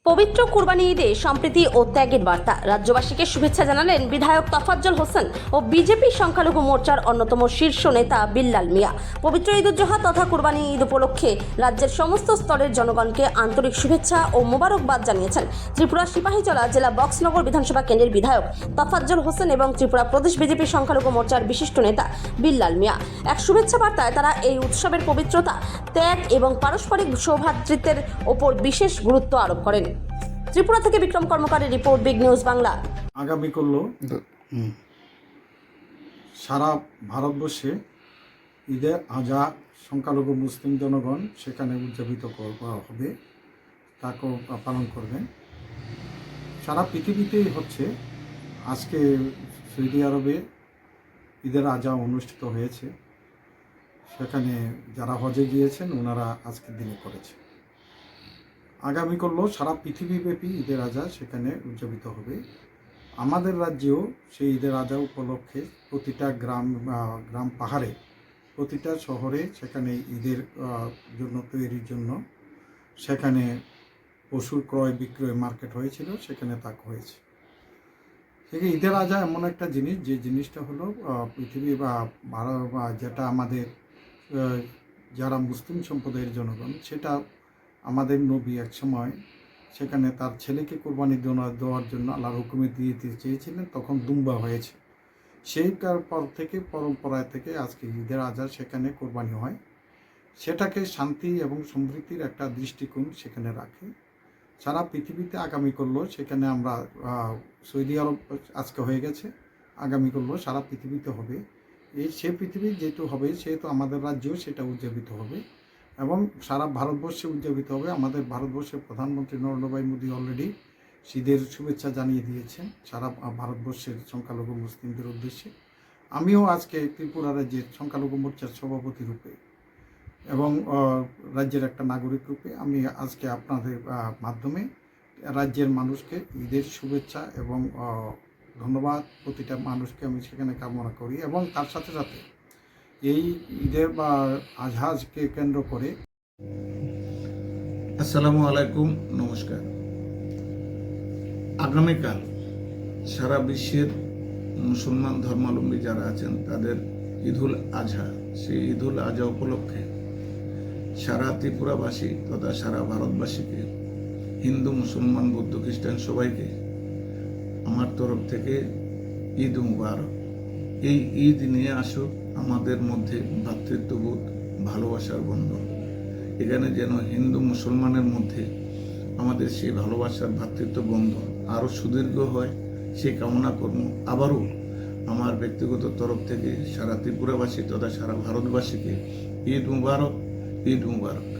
পবিত্র কুরবানি ঈদে সম্প্রীতি ও ত্যাগের বার্তা রাজ্যবাসীকে শুভেচ্ছা জানালেন বিধায়ক তোফাজ্জল হোসেন ও বিজেপি সংখ্যালঘু মোর্চার অন্যতম শীর্ষ নেতা বিল্লাল মিয়া। পবিত্র ঈদ উল জোহা তথা কুরবানি ঈদ উপলক্ষে রাজ্যের সমস্ত স্তরের জনগণকে আন্তরিক শুভেচ্ছা ও মোবারকবাদ জানিয়েছেন ত্রিপুরা সিপাহীজলা জেলা বক্সনগর বিধানসভা কেন্দ্রের বিধায়ক তোফাজ্জল হোসেন এবং ত্রিপুরা প্রদেশ বিজেপি সংখ্যালঘু মোর্চার বিশিষ্ট নেতা বিল্লাল মিয়া। এক শুভেচ্ছা বার্তায় তারা এই উৎসবের পবিত্রতা, ত্যাগ এবং পারস্পরিক সৌভ্রাতৃত্বের ওপর বিশেষ গুরুত্ব আরোপ করেন। ত্রিপুরা থেকে বিক্রম কর্মকারের রিপোর্ট, বিগ নিউজ বাংলা। আগামী করলো সারা ভারতবর্ষে ঈদে আজহা সংখ্যালঘু মুসলিম জনগণ সেখানে উদযাপিত করা হবে, তাকেও পালন করবেন। সারা পৃথিবীতেই হচ্ছে। আজকে সৌদি আরবে ঈদের আজহা অনুষ্ঠিত হয়েছে, সেখানে যারা হজে গিয়েছেন ওনারা আজকের দিনে করেছে। আগামী করলো সারা পৃথিবীব্যাপী ঈদের আজহা সেখানে উদযাপিত হবে। আমাদের রাজ্যেও সেই ঈদের আজহা উপলক্ষে প্রতিটা গ্রাম পাহাড়ে, প্রতিটা শহরে সেখানে ঈদের জন্য তৈরির জন্য সেখানে পশুর ক্রয় বিক্রয় মার্কেট হয়েছিল, সেখানে তা হয়েছে। থেকে ঈদের আজহা এমন একটা জিনিস, যে জিনিসটা হলো পৃথিবী বা ভারত বা যেটা আমাদের যারা মুসলিম সম্প্রদায়ের জনগণ, সেটা আমাদের নবী এক সময় সেখানে তার ছেলেকে কোরবানি দেওয়ার জন্য আল্লাহর হুকুমে দিয়ে দিতে চেয়েছিলেন, তখন দুম্বা হয়েছে। সেই পর থেকে পরম্পরায় থেকে আজকে ঈদের আজহা সেখানে কোরবানি হয়। সেটাকে শান্তি এবং সমৃদ্ধির একটা দৃষ্টিকোণ সেখানে রাখে। সারা পৃথিবীতে আগামী করলো সেখানে আমরা সৌদি আরব আজকে হয়ে গেছে, আগামী করলো সারা পৃথিবীতে হবে। সে পৃথিবী যেহেতু হবে, সেহেতু আমাদের রাজ্যেও সেটা উদযাপিত হবে এবং সারা ভারতবর্ষে উদযাপিত হবে। আমাদের ভারতবর্ষের প্রধানমন্ত্রী নরেন্দ্র ভাই মোদী অলরেডি ঈদের শুভেচ্ছা জানিয়ে দিয়েছেন সারা ভারতবর্ষের সংখ্যালঘু মুসলিমদের উদ্দেশ্যে। আমিও আজকে ত্রিপুরা রাজ্যের সংখ্যালঘু মোর্চার সভাপতি রূপে এবং রাজ্যের একটা নাগরিক রূপে আমি আজকে আপনাদের মাধ্যমে রাজ্যের মানুষকে ঈদের শুভেচ্ছা এবং ধন্যবাদ প্রতিটা মানুষকে আমি সেখানে কামনা করি। এবং তার সাথে সাথে এই ঈদের বা আজহাকে কেন্দ্র করে আসসালামু আলাইকুম, নমস্কার। আগামীকাল সারা বিশ্বের মুসলমান ধর্মাবলম্বী যারা আছেন তাদের ঈদুল আজহা। সেই ঈদুল আজহা উপলক্ষে সারা ত্রিপুরাবাসী তথা সারা ভারতবাসীকে, হিন্দু মুসলমান বৌদ্ধ খ্রিস্টান সবাইকে আমার তরফ থেকে ঈদ মুবারক। এই ঈদ নিয়ে আসুক আমাদের মধ্যে ভ্রাতৃত্ববোধ, ভালোবাসার বন্ধন। এখানে যেন হিন্দু মুসলমানের মধ্যে আমাদের সেই ভালোবাসার ভ্রাতৃত্ব বন্ধন আরও সুদীর্ঘ হয়, সেই কামনা করব। আবারও আমার ব্যক্তিগত তরফ থেকে সারা ত্রিপুরাবাসী তথা সারা ভারতবাসীকে ঈদ মুবারক, ঈদ মুবারক।